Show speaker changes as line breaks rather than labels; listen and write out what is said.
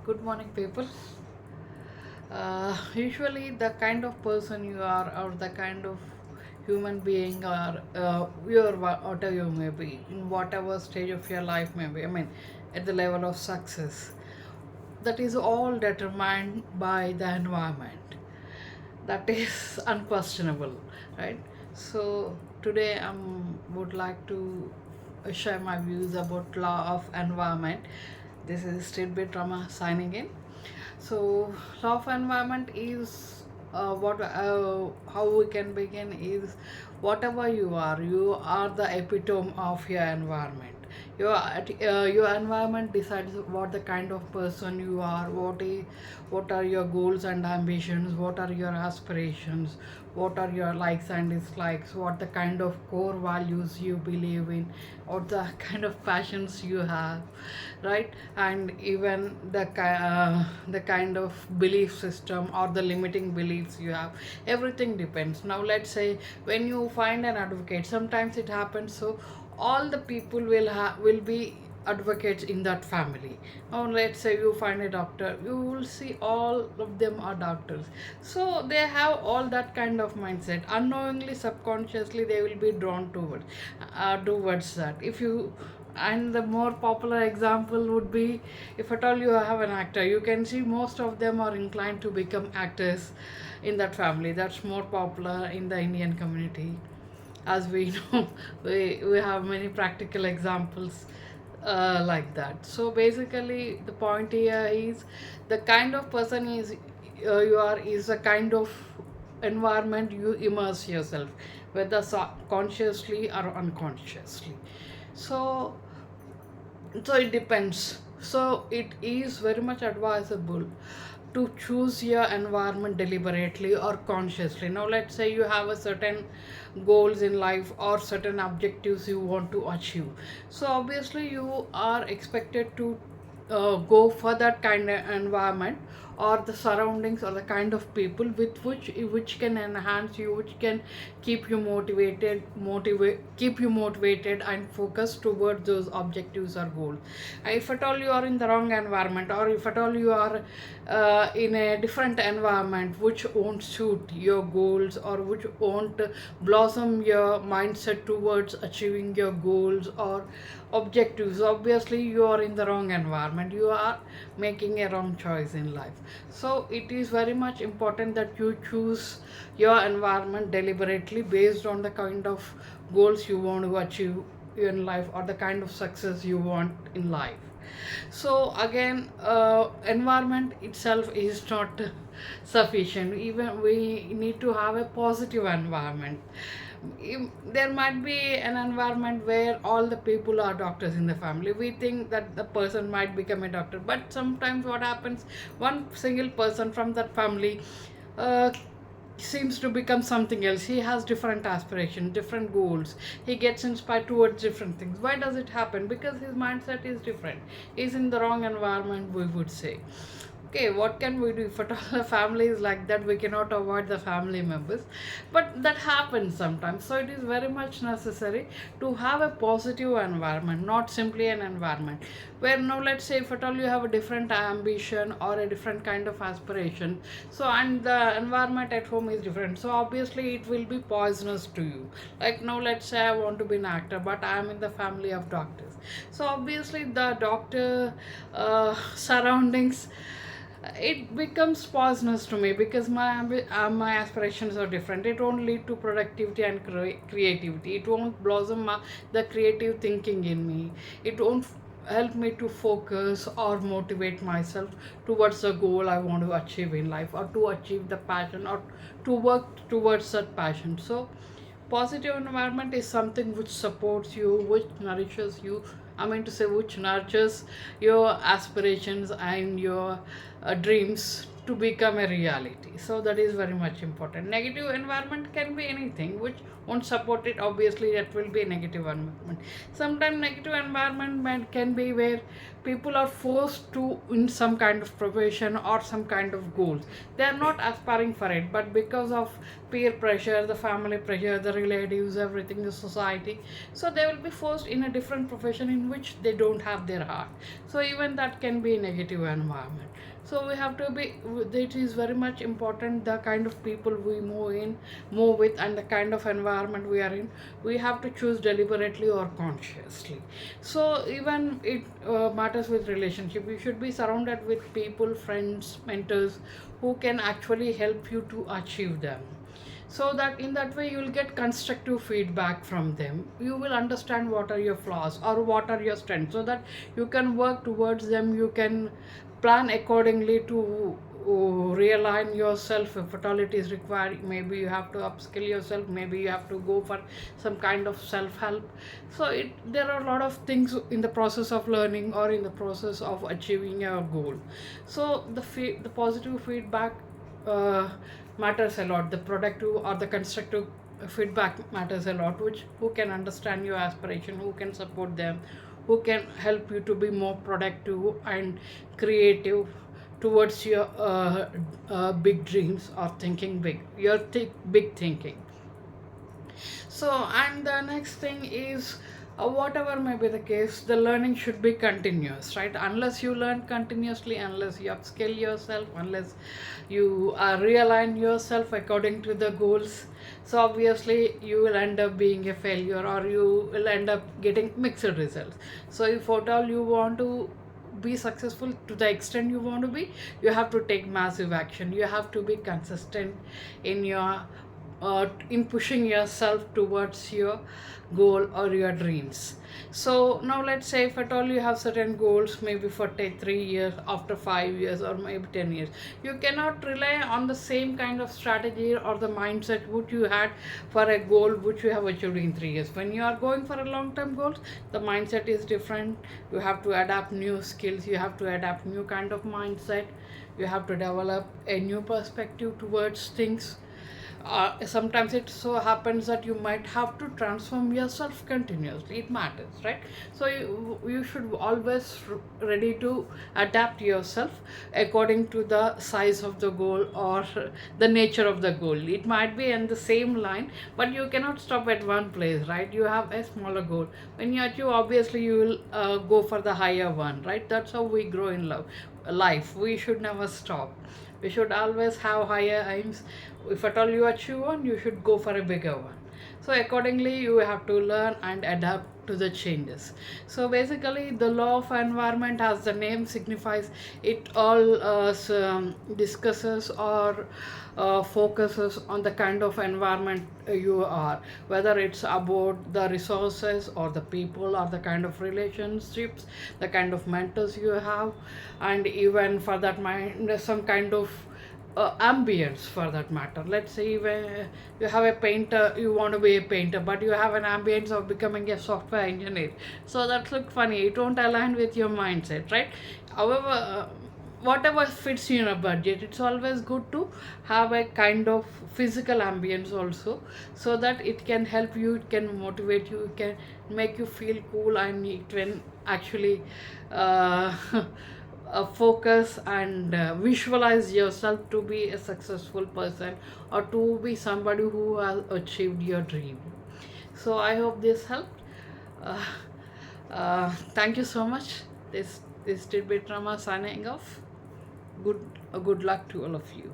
Good morning, people. Usually, the kind of person you are, or the kind of human being, or whatever you may be, in whatever stage of your life may be, at the level of success, that is all determined by the environment. That is unquestionable, right? So, today I would like to share my views about law of environment. This is TidbitRama signing in. So, law of environment is what how we can begin is whatever you are the epitome of your environment. Your environment decides what the kind of person you are, what are your goals and ambitions, what are your aspirations, what are your likes and dislikes, what the kind of core values you believe in, what the kind of passions you have, right? And even the kind of belief system or the limiting beliefs you have, everything depends. Now let's say when you find an advocate, sometimes it happens, so all the people will be advocates in that family. Now let's say you find a doctor, you will see all of them are doctors, so they have all that kind of mindset. Unknowingly, subconsciously, they will be drawn towards that. If you And the more popular example would be, if at all you have an actor, you can see most of them are inclined to become actors in that family. That's more popular in the Indian community. As we know, we have many practical examples like that. So basically the point here is, the kind of person you are is the kind of environment you immerse yourself, whether consciously or unconsciously. So so it depends. So it is very much advisable to choose your environment deliberately or consciously. Now let's say you have a certain goals in life or certain objectives you want to achieve. So obviously you are expected to go for that kind of environment, or the surroundings, or the kind of people with which can enhance you, which can keep you motivated and focused towards those objectives or goals. If at all you are in the wrong environment, or if at all you are in a different environment which won't suit your goals, or which won't blossom your mindset towards achieving your goals or objectives, obviously you are in the wrong environment, you are making a wrong choice in life. So it is very much important that you choose your environment deliberately based on the kind of goals you want to achieve in life, or the kind of success you want in life. So again, environment itself is not sufficient. Even we need to have a positive environment. There might be an environment where all the people are doctors in the family. We think that the person might become a doctor, but sometimes what happens, one single person from that family uh, seems to become something else. He has different aspirations, different goals. He gets inspired towards different things. Why does it happen? Because his mindset is different. He's in the wrong environment, we would say. Okay, what can we do? If at all the family is like that, we cannot avoid the family members, but that happens sometimes. So it is very much necessary to have a positive environment, not simply an environment where, now let's say if at all you have a different ambition or a different kind of aspiration, so, and the environment at home is different, so obviously it will be poisonous to you. Like, now let's say I want to be an actor, but I am in the family of doctors, so obviously the doctor surroundings, it becomes poisonous to me, because my aspirations are different. It won't lead to productivity and creativity. It won't blossom the creative thinking in me. It won't help me to focus or motivate myself towards the goal I want to achieve in life, or to achieve the passion, or to work towards that passion. So positive environment is something which supports you, which nourishes you. I mean to say, which nurtures your aspirations and your dreams to become a reality. So that is very much important. Negative environment can be anything which won't support it, obviously that will be a negative environment. Sometimes negative can be where people are forced to in some kind of profession or some kind of goals. They are not aspiring for it, but because of peer pressure, the family pressure, the relatives, everything, the society, so they will be forced in a different profession in which they don't have their heart. So even that can be a negative environment. So we have to be, it is very much important the kind of people we move with, and the kind of environment we are in, we have to choose deliberately or consciously. So even it matters with relationship, you should be surrounded with people, friends, mentors, who can actually help you to achieve them, so that in that way you will get constructive feedback from them. You will understand what are your flaws or what are your strengths, so that you can work towards them. You can plan accordingly to realign yourself. If at all it is required, maybe you have to upskill yourself, maybe you have to go for some kind of self-help. So there are a lot of things in the process of learning or in the process of achieving your goal. So the positive feedback uh, matters a lot. The productive or the constructive feedback matters a lot, which who can understand your aspiration, who can support them, who can help you to be more productive and creative towards your big dreams or thinking big, your big thinking. So, and the next thing is, whatever may be the case, the learning should be continuous, right? Unless you learn continuously, unless you upskill yourself, unless you realign yourself according to the goals, so obviously you will end up being a failure, or you will end up getting mixed results. So, if at all you want to be successful to the extent you want to be, you have to take massive action. You have to be consistent in your in pushing yourself towards your goal or your dreams. So now let's say if at all you have certain goals, maybe for take 3 years, after 5 years, or maybe 10 years, you cannot rely on the same kind of strategy or the mindset which you had for a goal which you have achieved in 3 years. When you are going for a long term goals, the mindset is different. You have to adapt new skills, you have to adapt new kind of mindset, you have to develop a new perspective towards things. Sometimes it so happens that you might have to transform yourself continuously. It matters, right? So you should always ready to adapt yourself according to the size of the goal or the nature of the goal. It might be in the same line, but you cannot stop at one place, right? You have a smaller goal. When you achieve, obviously you will go for the higher one, right? That's how we grow in life. We should never stop. We should always have higher aims. If at all you achieve one, you should go for a bigger one. So accordingly, you have to learn and adapt to the changes. So basically, the law of environment, as the name signifies, it all discusses or focuses on the kind of environment you are, whether it's about the resources or the people or the kind of relationships, the kind of mentors you have, and even for that mind, some kind of ambience for that matter. Let's say when you have a painter, you want to be a painter, but you have an ambience of becoming a software engineer. So that looks funny. It won't align with your mindset, right? However, whatever fits you in a budget, it's always good to have a kind of physical ambience also, so that it can help you, it can motivate you, it can make you feel cool, and it can actually uh, focus and visualize yourself to be a successful person, or to be somebody who has achieved your dream. So I hope this helped. uh, Thank you so much. This TidbitRama signing off. Good luck to all of you.